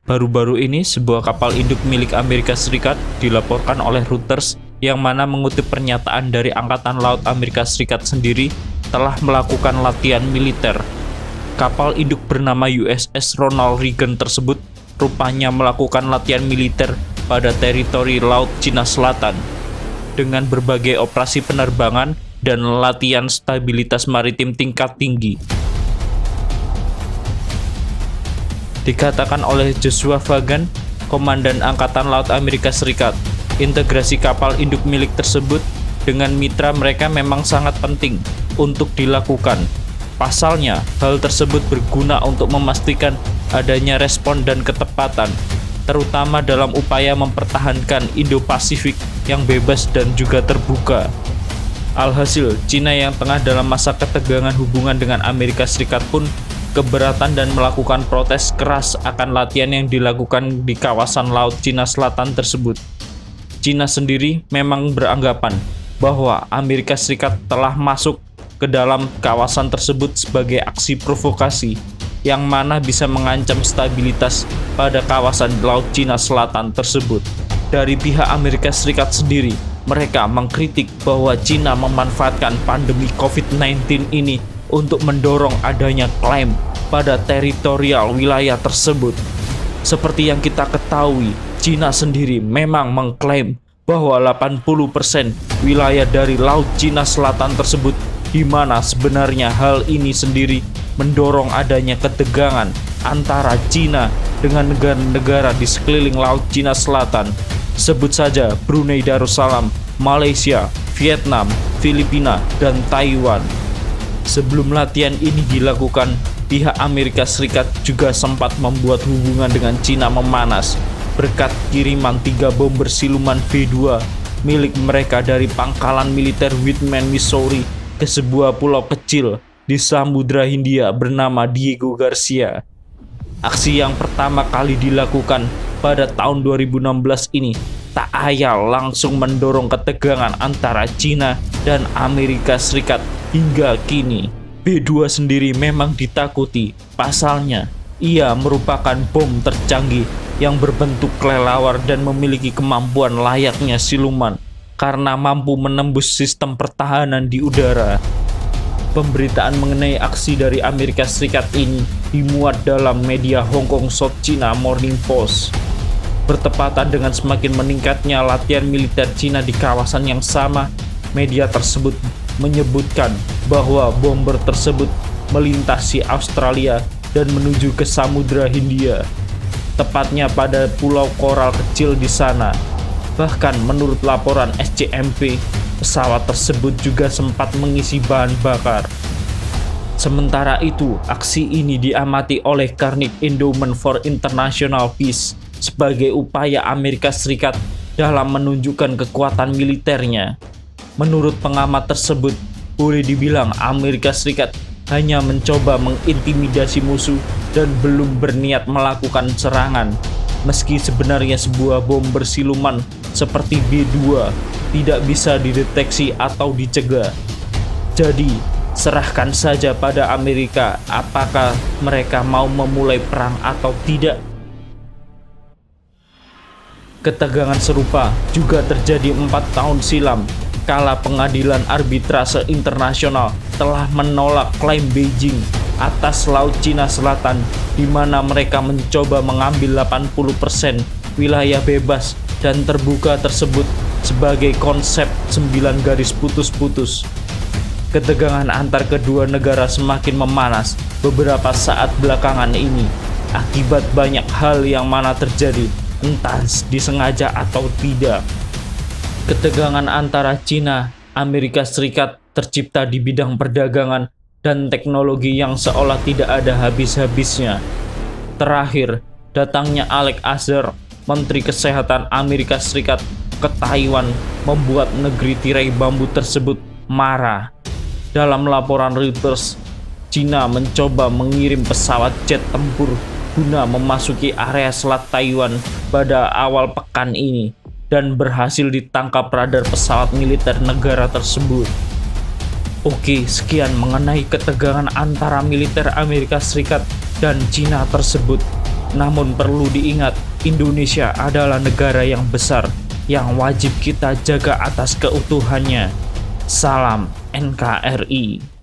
Baru-baru ini, sebuah kapal induk milik Amerika Serikat dilaporkan oleh Reuters yang mana mengutip pernyataan dari Angkatan Laut Amerika Serikat sendiri telah melakukan latihan militer. Kapal induk bernama USS Ronald Reagan tersebut rupanya melakukan latihan militer pada teritori Laut Cina Selatan dengan berbagai operasi penerbangan dan latihan stabilitas maritim tingkat tinggi. Dikatakan oleh Joshua Fagan, Komandan Angkatan Laut Amerika Serikat, integrasi kapal induk milik tersebut dengan mitra mereka memang sangat penting untuk dilakukan. Pasalnya, hal tersebut berguna untuk memastikan adanya respon dan ketepatan, terutama dalam upaya mempertahankan Indo-Pasifik yang bebas dan juga terbuka. Alhasil, Cina yang tengah dalam masa ketegangan hubungan dengan Amerika Serikat pun keberatan dan melakukan protes keras akan latihan yang dilakukan di kawasan Laut Cina Selatan tersebut. Cina sendiri memang beranggapan bahwa Amerika Serikat telah masuk ke dalam kawasan tersebut sebagai aksi provokasi yang mana bisa mengancam stabilitas pada kawasan Laut Cina Selatan tersebut. Dari pihak Amerika Serikat sendiri, mereka mengkritik bahwa Cina memanfaatkan pandemi COVID-19 ini untuk mendorong adanya klaim pada teritorial wilayah tersebut. Seperti yang kita ketahui, Cina sendiri memang mengklaim bahwa 80% wilayah dari Laut Cina Selatan tersebut, di mana sebenarnya hal ini sendiri mendorong adanya ketegangan antara Cina dengan negara-negara di sekeliling Laut Cina Selatan. Sebut saja Brunei Darussalam, Malaysia, Vietnam, Filipina, dan Taiwan. Sebelum latihan ini dilakukan, pihak Amerika Serikat juga sempat membuat hubungan dengan Cina memanas berkat kiriman 3 bomber siluman V2 milik mereka dari pangkalan militer Whitman, Missouri ke sebuah pulau kecil di Samudra Hindia bernama Diego Garcia. Aksi yang pertama kali dilakukan pada tahun 2016 ini tak ayal langsung mendorong ketegangan antara Cina dan Amerika Serikat. Hingga kini, B2 sendiri memang ditakuti. Pasalnya, ia merupakan bom tercanggih yang berbentuk kelelawar dan memiliki kemampuan layaknya siluman karena mampu menembus sistem pertahanan di udara. Pemberitaan mengenai aksi dari Amerika Serikat ini dimuat dalam media Hong Kong South China Morning Post. Bertepatan dengan semakin meningkatnya latihan militer Cina di kawasan yang sama, media tersebut menyebutkan bahwa bomber tersebut melintasi Australia dan menuju ke Samudra Hindia, tepatnya pada pulau koral kecil di sana. Bahkan menurut laporan SCMP, pesawat tersebut juga sempat mengisi bahan bakar. Sementara itu, aksi ini diamati oleh Carnegie Endowment for International Peace sebagai upaya Amerika Serikat dalam menunjukkan kekuatan militernya. Menurut pengamat tersebut, boleh dibilang Amerika Serikat hanya mencoba mengintimidasi musuh dan belum berniat melakukan serangan. Meski sebenarnya sebuah bom bersiluman seperti B2 tidak bisa dideteksi atau dicegah. Jadi, serahkan saja pada Amerika apakah mereka mau memulai perang atau tidak. Ketegangan serupa juga terjadi 4 tahun silam kala Pengadilan Arbitrase Internasional telah menolak klaim Beijing atas Laut Cina Selatan, di mana mereka mencoba mengambil 80% wilayah bebas dan terbuka tersebut sebagai konsep 9 garis putus-putus. Ketegangan antar kedua negara semakin memanas beberapa saat belakangan ini akibat banyak hal yang mana terjadi, entah disengaja atau tidak. Ketegangan antara Cina, Amerika Serikat tercipta di bidang perdagangan dan teknologi yang seolah tidak ada habis-habisnya. Terakhir, datangnya Alex Azar, Menteri Kesehatan Amerika Serikat, ke Taiwan membuat negeri tirai bambu tersebut marah. Dalam laporan Reuters, Cina mencoba mengirim pesawat jet tempur guna memasuki area selat Taiwan pada awal pekan ini dan berhasil ditangkap radar pesawat militer negara tersebut. Oke, sekian mengenai ketegangan antara militer Amerika Serikat dan Cina tersebut. Namun perlu diingat, Indonesia adalah negara yang besar yang wajib kita jaga atas keutuhannya. Salam NKRI.